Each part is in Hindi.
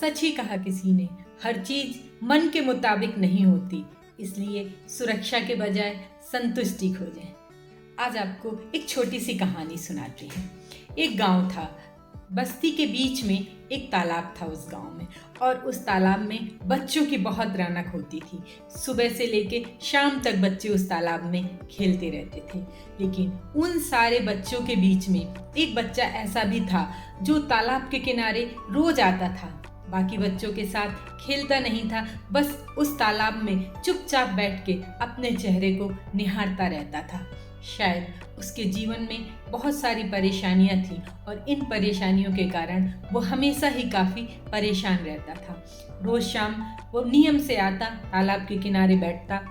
सच ही कहा किसी ने, हर चीज मन के मुताबिक नहीं होती, इसलिए सुरक्षा के बजाय संतुष्टि खोजें। आज आपको एक छोटी सी कहानी सुनाते हैं। एक गांव था, बस्ती के बीच में एक तालाब था उस गांव में, और उस तालाब में बच्चों की बहुत रौनक होती थी। सुबह से लेके शाम तक बच्चे उस तालाब में खेलते रहते थे। लेकिन उन सारे बच्चों के बीच में एक बच्चा ऐसा भी था जो तालाब के किनारे रोज आता था। बाकी बच्चों के साथ खेलता नहीं था, बस उस तालाब में चुपचाप बैठ के अपने चेहरे को निहारता रहता था। शायद उसके जीवन में बहुत सारी परेशानियां थीं और इन परेशानियों के कारण वो हमेशा ही काफ़ी परेशान रहता था। रोज़ शाम वो नियम से आता, तालाब के किनारे बैठता,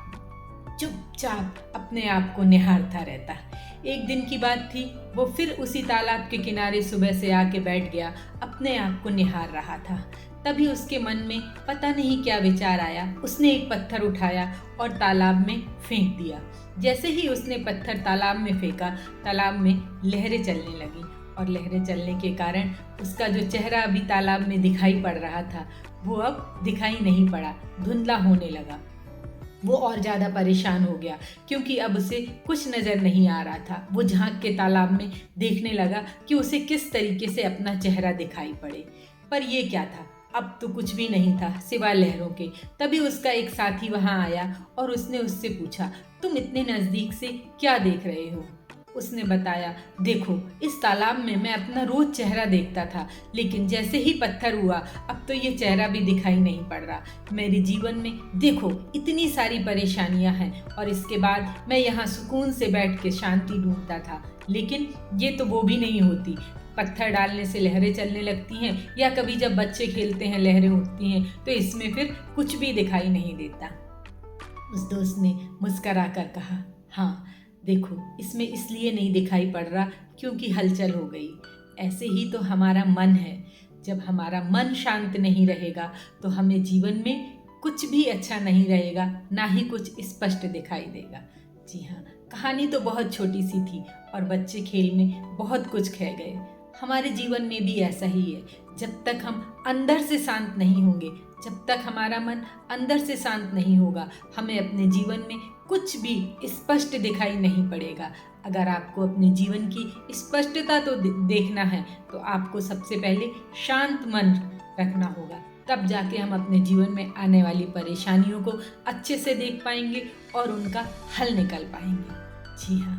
चुपचाप अपने आप को निहारता रहता। एक दिन की बात थी, वो फिर उसी तालाब के किनारे सुबह से आके बैठ गया, अपने आप को निहार रहा था। तभी उसके मन में पता नहीं क्या विचार आया। उसने एक पत्थर उठाया और तालाब में फेंक दिया। जैसे ही उसने पत्थर तालाब में फेंका, तालाब में लहरें चलने लगी, और लहरें चलने के कारण उसका जो चेहरा अभी तालाब में दिखाई पड़ रहा था वो अब दिखाई नहीं पड़ा, धुंधला होने लगा। वो और ज़्यादा परेशान हो गया क्योंकि अब उसे कुछ नज़र नहीं आ रहा था। वो झांक के तालाब में देखने लगा कि उसे किस तरीके से अपना चेहरा दिखाई पड़े, पर ये क्या था, अब तो कुछ भी नहीं था सिवाय लहरों के। तभी उसका एक साथी वहां आया और उसने उससे पूछा, तुम इतने नज़दीक से क्या देख रहे हो? उसने बताया, देखो, इस तालाब में मैं अपना रोज चेहरा देखता था, लेकिन जैसे ही पत्थर हुआ अब तो ये चेहरा भी दिखाई नहीं पड़ रहा। मेरे जीवन में देखो इतनी सारी परेशानियां हैं, और इसके बाद मैं यहाँ सुकून से बैठ के शांति ढूंढता था, लेकिन ये तो वो भी नहीं होती। पत्थर डालने से लहरें चलने लगती हैं, या कभी जब बच्चे खेलते हैं लहरें उठती हैं, तो इसमें फिर कुछ भी दिखाई नहीं देता। उस दोस्त ने मुस्करा कर कहा, हाँ देखो, इसमें इसलिए नहीं दिखाई पड़ रहा क्योंकि हलचल हो गई। ऐसे ही तो हमारा मन है, जब हमारा मन शांत नहीं रहेगा तो हमें जीवन में कुछ भी अच्छा नहीं रहेगा, ना ही कुछ स्पष्ट दिखाई देगा। जी हाँ, कहानी तो बहुत छोटी सी थी और बच्चे खेल में बहुत कुछ खो गए। हमारे जीवन में भी ऐसा ही है, जब तक हम अंदर से शांत नहीं होंगे, जब तक हमारा मन अंदर से शांत नहीं होगा, हमें अपने जीवन में कुछ भी स्पष्ट दिखाई नहीं पड़ेगा। अगर आपको अपने जीवन की स्पष्टता तो देखना है तो आपको सबसे पहले शांत मन रखना होगा, तब जाके हम अपने जीवन में आने वाली परेशानियों को अच्छे से देख पाएंगे और उनका हल निकाल पाएंगे। जी हाँ,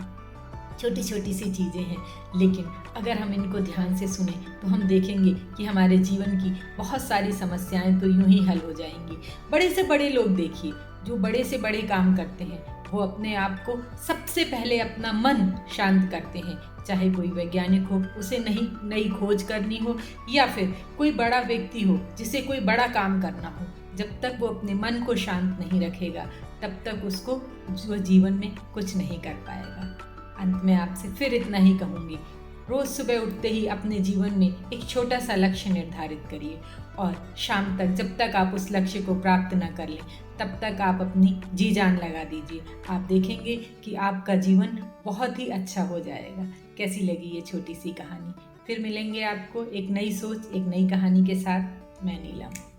छोटी छोटी सी चीज़ें हैं, लेकिन अगर हम इनको ध्यान से सुने तो हम देखेंगे कि हमारे जीवन की बहुत सारी समस्याएं तो यूं ही हल हो जाएंगी। बड़े से बड़े लोग देखिए, जो बड़े से बड़े काम करते हैं, वो अपने आप को सबसे पहले अपना मन शांत करते हैं। चाहे कोई वैज्ञानिक हो, उसे नई खोज करनी हो, या फिर कोई बड़ा व्यक्ति हो जिसे कोई बड़ा काम करना हो, जब तक वो अपने मन को शांत नहीं रखेगा तब तक उसको जो जीवन में कुछ नहीं कर पाएगा। अंत में आपसे फिर इतना ही कहूँगी, रोज़ सुबह उठते ही अपने जीवन में एक छोटा सा लक्ष्य निर्धारित करिए, और शाम तक जब तक आप उस लक्ष्य को प्राप्त न कर लें तब तक आप अपनी जी जान लगा दीजिए। आप देखेंगे कि आपका जीवन बहुत ही अच्छा हो जाएगा। कैसी लगी ये छोटी सी कहानी? फिर मिलेंगे आपको एक नई सोच, एक नई कहानी के साथ। मैं नीलम।